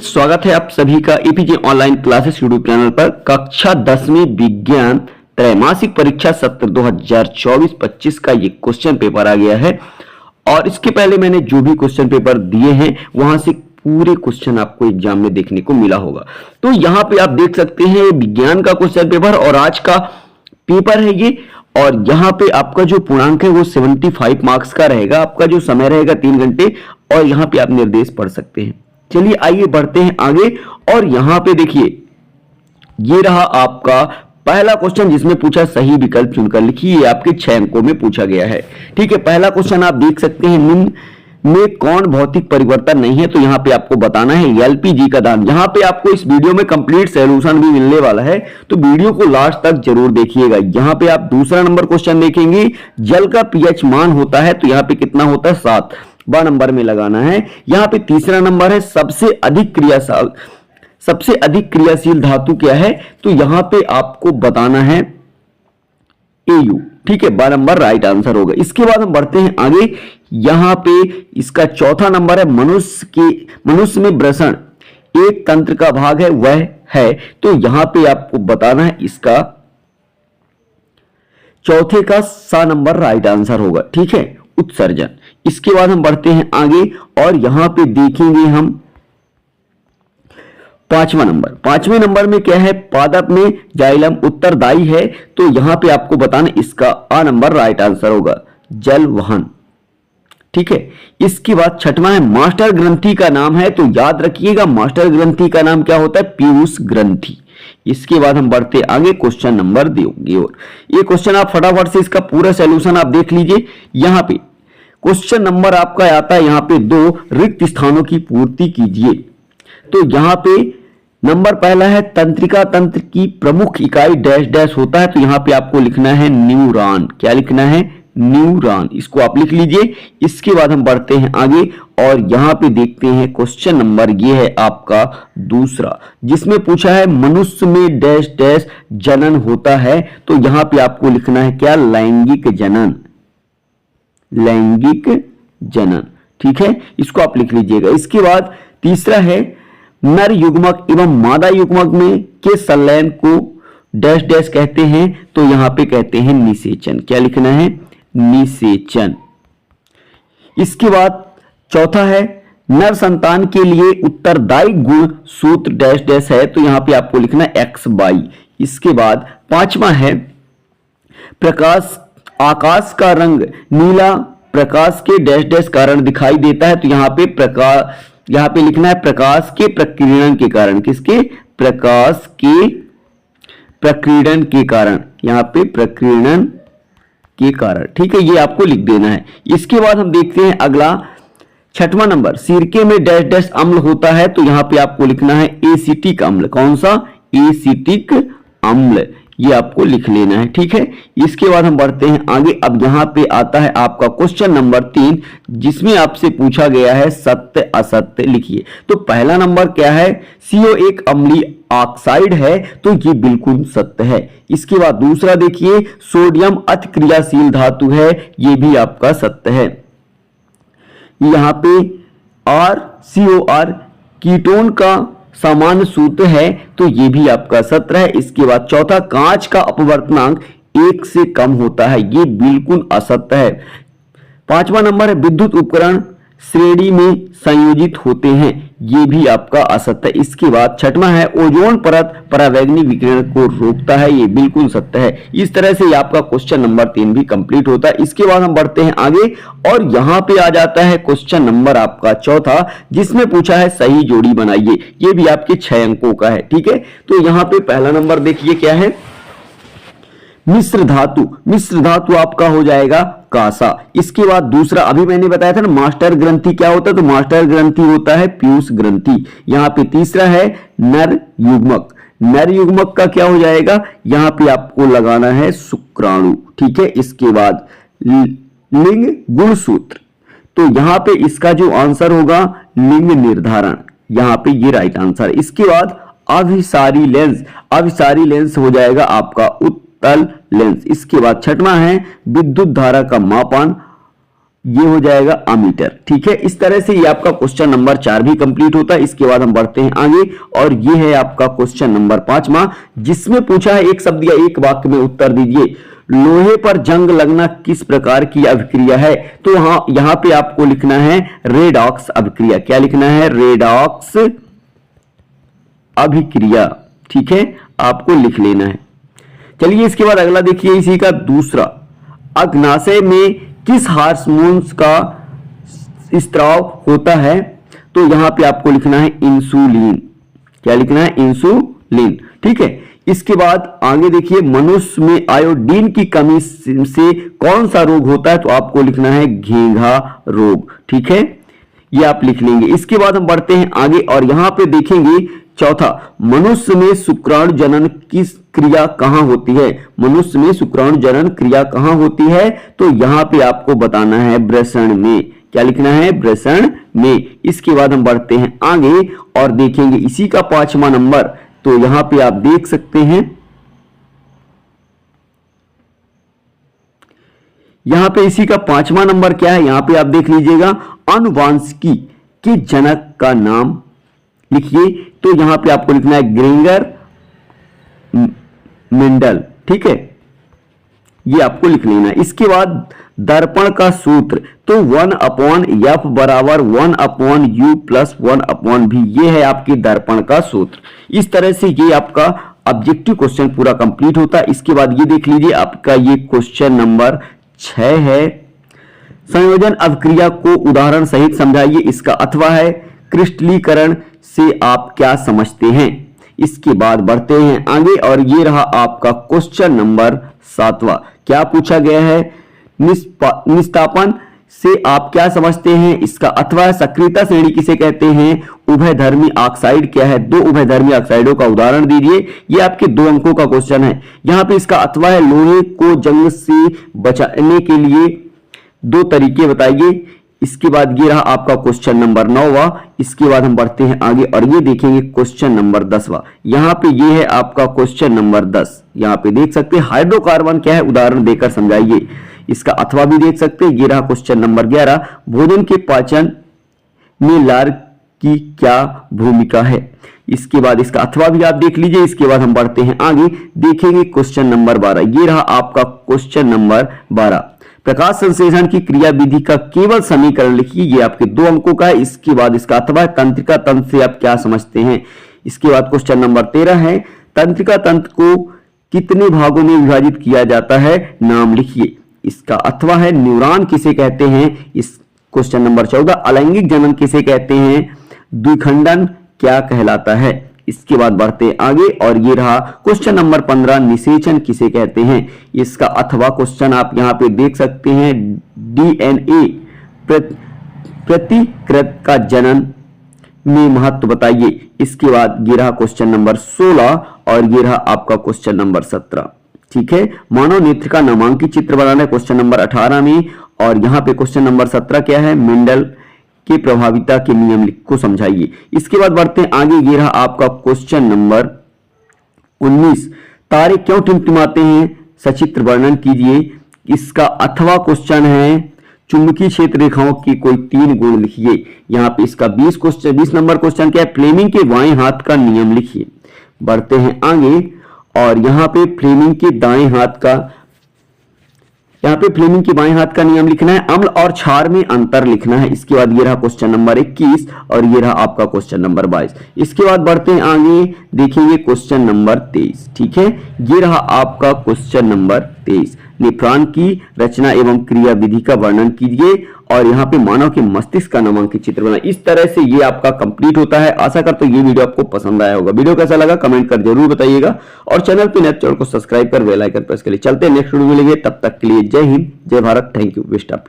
स्वागत है आप सभी का APJ online classes YouTube channel पर। कक्षा 10वीं विज्ञान त्रैमासिक परीक्षा सत्र 2024-25 का ये क्वेश्चन पेपर आ गया है और इसके पहले मैंने जो भी क्वेश्चन पेपर दिए हैं वहां से पूरे क्वेश्चन आपको एग्जाम में देखने को मिला होगा। तो यहाँ पे आप देख सकते हैं विज्ञान का क्वेश्चन पेपर और आज का पेपर है ये। और यहाँ पे आपका जो पूर्णांक है वो 75 मार्क्स का रहेगा। आपका जो समय रहेगा 3 घंटे और यहाँ पे आप निर्देश पढ़ सकते हैं। चलिए आइए बढ़ते हैं आगे और यहां पे देखिए ये रहा आपका पहला क्वेश्चन जिसमें पूछा सही विकल्प चुनकर लिखिए। आपके 6 अंकों में पूछा गया है। ठीक है, पहला क्वेश्चन आप देख सकते हैं निम्न में कौन भौतिक परिवर्तन नहीं है। तो यहां पे आपको बताना है एलपीजी का दान। यहां पे आपको इस वीडियो में कंप्लीट सॉल्यूशन भी मिलने वाला है तो वीडियो को लास्ट तक जरूर देखिएगा। यहां पे आप दूसरा नंबर क्वेश्चन देखेंगे जल का पीएच मान होता है तो यहां पे कितना होता है 7, 12 नंबर में लगाना है। यहां पे तीसरा नंबर है सबसे अधिक क्रियाशील धातु क्या है तो यहां पे आपको बताना है एयू। ठीक है, 12 नंबर राइट आंसर होगा। इसके बाद हम बढ़ते हैं आगे। यहां पे इसका चौथा नंबर है मनुष्य में वृषण एक तंत्र का भाग है वह है तो यहां पे आपको बताना है इसका चौथे का सा नंबर राइट आंसर होगा। ठीक है, उत्सर्जन। इसके बाद हम बढ़ते हैं आगे और यहां पे देखेंगे हम पांचवें नंबर में क्या है पादप में जाइलम उत्तरदायी है तो यहां पे आपको बताना इसका आ नंबर राइट आंसर होगा जल वहन। ठीक है, इसके बाद छठवां है मास्टर ग्रंथि का नाम है तो याद रखिएगा मास्टर ग्रंथि का नाम क्या होता है पीयूष ग्रंथि। इसके बाद हम बढ़ते आगे क्वेश्चन नंबर 2 की ओर। ये क्वेश्चन आप फटाफट से इसका पूरा सॉल्यूशन आप देख लीजिए। यहां पे क्वेश्चन नंबर आपका आता है यहां पे 2 रिक्त स्थानों की पूर्ति कीजिए। तो यहां पे नंबर पहला है तंत्रिका तंत्र की प्रमुख इकाई डैश डैश होता है तो यहां पे आपको लिखना है न्यूरॉन। क्या लिखना है न्यूरॉन, इसको आप लिख लीजिए। इसके बाद हम बढ़ते हैं आगे और यहां पे देखते हैं क्वेश्चन नंबर ये है आपका दूसरा जिसमें पूछा है मनुष्य में डैश डैश जनन होता है तो यहां पे आपको लिखना है क्या लैंगिक जनन। लैंगिक जनन, ठीक है, इसको आप लिख लीजिएगा। इसके बाद तीसरा है नर युग्मक एवं मादा युग्मक में के संलयन को डैश डैश कहते हैं तो यहां पे कहते हैं निषेचन। क्या लिखना है निषेचन। इसके बाद चौथा है नर संतान के लिए उत्तरदायी गुण सूत्र डैश डैश है तो यहां पे आपको लिखना है XY। इसके बाद पांचवा है प्रकाश आकाश का रंग नीला प्रकाश के डैश डैश कारण दिखाई देता है तो यहां पे लिखना है प्रकाश के प्रकीर्णन के कारण। किसके? प्रकाश के प्रकीर्णन के कारण, यहां पे प्रकीर्णन के कारण। ठीक है, ये आपको लिख देना है। इसके बाद हम देखते हैं अगला छठवां नंबर सिरके में डैश डैश अम्ल होता है तो यहां पे आपको लिखना है एसिटिक अम्ल। कौन सा? एसिटिक अम्ल, ये आपको लिख लेना है। ठीक है, इसके बाद हम बढ़ते हैं आगे। अब यहां पे आता है आपका क्वेश्चन नंबर 3 जिसमें आपसे पूछा गया है सत्य असत्य लिखिए। तो पहला नंबर क्या है CO एक अम्लीय ऑक्साइड है तो ये बिल्कुल सत्य है। इसके बाद दूसरा देखिए सोडियम अति क्रियाशील धातु है, ये भी आपका सत्य है। यहां पे RCOR कीटोन का सामान्य सूत्र है तो ये भी आपका सत्य है। इसके बाद चौथा कांच का अपवर्तनांक 1 से कम होता है, ये बिल्कुल असत्य है। पांचवा नंबर है विद्युत उपकरण श्रेणी में संयोजित होते हैं, ये भी आपका असत्य है। इसके बाद छठवां है ओजोन परत परावैंगनी विकिरण को रोकता है, ये बिल्कुल सत्य है। इस तरह से आपका क्वेश्चन नंबर 3 भी कंप्लीट होता है। इसके बाद हम बढ़ते हैं आगे और यहां पे आ जाता है क्वेश्चन नंबर आपका चौथा जिसमें पूछा है सही जोड़ी बनाइए। ये भी आपके 6 अंकों का है। ठीक है, तो यहां पे पहला नंबर देखिए क्या है मिश्र धातु। मिश्र धातु आपका हो जाएगा कांसा। इसके बाद दूसरा अभी मैंने बताया था ना मास्टर ग्रंथि क्या होता है तो मास्टर ग्रंथि होता है पीयूष ग्रंथि। यहां पे तीसरा है नर युग्मक। नर युग्मक का क्या हो जाएगा यहां पे आपको लगाना है शुक्राणु। ठीक है, इसके बाद लिंग गुणसूत्र तो यहां पे इसका जो आंसर होगा लिंग निर्धारण, यहां पे ये राइट आंसर। इसके बाद अभिसारी लेंस। अभिसारी लेंस हो जाएगा आपका उत्तल लेंस। इसके बाद छठवां है विद्युत धारा का मापन ये हो जाएगा अमीटर। ठीक है, इस तरह से ये आपका क्वेश्चन नंबर 4 भी कंप्लीट होता है। इसके बाद हम बढ़ते हैं आगे और ये है आपका क्वेश्चन नंबर 5वां, जिसमें पूछा है एक शब्द या एक वाक्य में उत्तर दीजिए। लोहे पर जंग लगना किस प्रकार की अभिक्रिया है? तो यहां पे आपको लिखना है रेडॉक्स अभिक्रिया। क्या लिखना है? रेडॉक्स अभिक्रिया। ठीक है, आपको लिख लेना है। चलिए इसके बाद अगला देखिए, इसी का दूसरा, अग्नाशय में किस हार्मोन्स का स्त्राव होता है? तो यहां पे आपको लिखना है इंसुलिन। क्या लिखना है? इंसुलिन। ठीक है, इसके बाद आगे देखिए, मनुष्य में आयोडीन की कमी से कौन सा रोग होता है? तो आपको लिखना है घेंघा रोग। ठीक है, ये आप लिख लेंगे। इसके बाद हम बढ़ते हैं आगे और यहां पे देखेंगे चौथा, मनुष्य में शुक्राणु जनन किस क्रिया कहां होती है? मनुष्य में शुक्राणु जनन क्रिया कहां होती है? तो यहां पे आपको बताना है वृषण में। क्या लिखना है? वृषण में। इसके बाद हम बढ़ते हैं आगे और देखेंगे इसी का 5वां नंबर। तो यहां पे आप देख सकते हैं, यहां पे इसी का 5वां नंबर क्या है? यहां पे आप देख लीजिएगा, आनुवांशिकी के जनक का नाम लिखिए। तो यहां पे आपको लिखना है ग्रेंगर मेंडल। ठीक है, ये आपको लिख लेना है। इसके बाद दर्पण का सूत्र, तो 1/f बराबर 1/u प्लस 1/v, ये है आपके दर्पण का सूत्र। इस तरह से ये आपका ऑब्जेक्टिव क्वेश्चन पूरा कंप्लीट होता है। इसके बाद ये देख लीजिए, आपका ये क्वेश्चन नंबर 6 है, संयोजन अभिक्रिया को उदाहरण सहित समझाइए। इसका अथवा है क्रिस्टलीकरण से आप क्या समझते हैं? इसके बाद बढ़ते हैं आगे और ये रहा आपका क्वेश्चन नंबर 7वां। क्या पूछा गया है? निस्तापन से आप क्या समझते हैं? इसका अथवा है सक्रियता श्रेणी किसे कहते हैं? उभयधर्मी ऑक्साइड क्या है? 2 उभयधर्मी ऑक्साइडों का उदाहरण दीजिए। ये आपके 2 अंकों का क्वेश्चन है। यहां पे इसका अथवा है लोहे को जंग से बचाने के लिए 2 तरीके बताइए। इसके बाद ये रहा आपका क्वेश्चन नंबर 9वां। इसके बाद हम बढ़ते हैं आगे और ये देखेंगे क्वेश्चन नंबर 10वां। यहां पे ये है आपका क्वेश्चन नंबर 10। यहां पे देख सकते हैं हाइड्रोकार्बन क्या है, उदाहरण देकर समझाइए। इसका अथवा भी देख सकते हैं। ये रहा क्वेश्चन नंबर 11, भोजन के पाचन में लार की क्या भूमिका है? इसके बाद इसका अथवा भी आप देख लीजिए। इसके बाद हम बढ़ते हैं आगे, देखेंगे क्वेश्चन नंबर 12। ये रहा आपका क्वेश्चन नंबर 12, प्रकाश संश्लेषण की क्रिया विधि का केवल समीकरण लिखिए। ये आपके 2 अंकों का है। इसके बाद इसका अथवा है तंत्रिका तंत्र से आप क्या समझते हैं? इसके बाद क्वेश्चन नंबर 13 है, तंत्रिका तंत्र को कितने भागों में विभाजित किया जाता है? नाम लिखिए। इसका अथवा है न्यूरॉन किसे कहते हैं? इस क्वेश्चन नंबर 14, अलैंगिक जनन किसे कहते हैं? द्विखंडन क्या कहलाता है? इसके बाद बढ़ते आगे और ये रहा क्वेश्चन नंबर 15, निषेचन किसे कहते हैं? इसका अथवा क्वेश्चन आप यहां पे देख सकते हैं, डीएनए प्रतिकृत का जनन में महत्व बताइए। इसके बाद ये रहा क्वेश्चन नंबर 16 और ये रहा आपका क्वेश्चन नंबर 17। ठीक है, मानव नेत्र का नामांकित चित्र बनाना है क्वेश्चन नंबर 18 में। और यहां पे क्वेश्चन नंबर 17 क्या है? मेंडल के प्रभाविता के नियम को समझाइए। इसके बाद बढ़ते हैं आगे, ये रहा आपका क्वेश्चन नंबर 19, तारे क्यों टिमटिमाते हैं? सचित्र वर्णन कीजिए। इसका अथवा क्वेश्चन है चुंबकीय क्षेत्र रेखाओं की कोई 3 गुण लिखिए। यहां पे इसका 20 नंबर क्वेश्चन क्या है? फ्लेमिंग के बाएं हाथ का नियम लिखिए। बढ़ते हैं आगे और यहां पे फ्लेमिंग के दाएं हाथ का, यहां पे फ्लेमिंग के बाएं हाथ का नियम लिखना है। अम्ल और क्षार में अंतर लिखना है। इसके बाद ये रहा क्वेश्चन नंबर 21 और ये रहा आपका क्वेश्चन नंबर 22। इसके बाद बढ़ते हैं आगे, देखेंगे क्वेश्चन नंबर 23। ठीक है, ये रहा आपका क्वेश्चन नंबर 23, नेफ्रॉन की रचना एवं क्रिया विधि का वर्णन कीजिए। और यहाँ पे मानव के मस्तिष्क का नामांकित चित्र बनाए। इस तरह से ये आपका कंप्लीट होता है। आशा करता हूं ये वीडियो आपको पसंद आया होगा। वीडियो कैसा लगा कमेंट कर जरूर बताइएगा और चैनल पे नए चैनल को सब्सक्राइब कर बेल आइकन प्रेस करिए। चलते हैं नेक्स्ट वीडियो मिलेंगे, तब तक के लिए जय हिंद, जय Bharat, thank you, best of luck.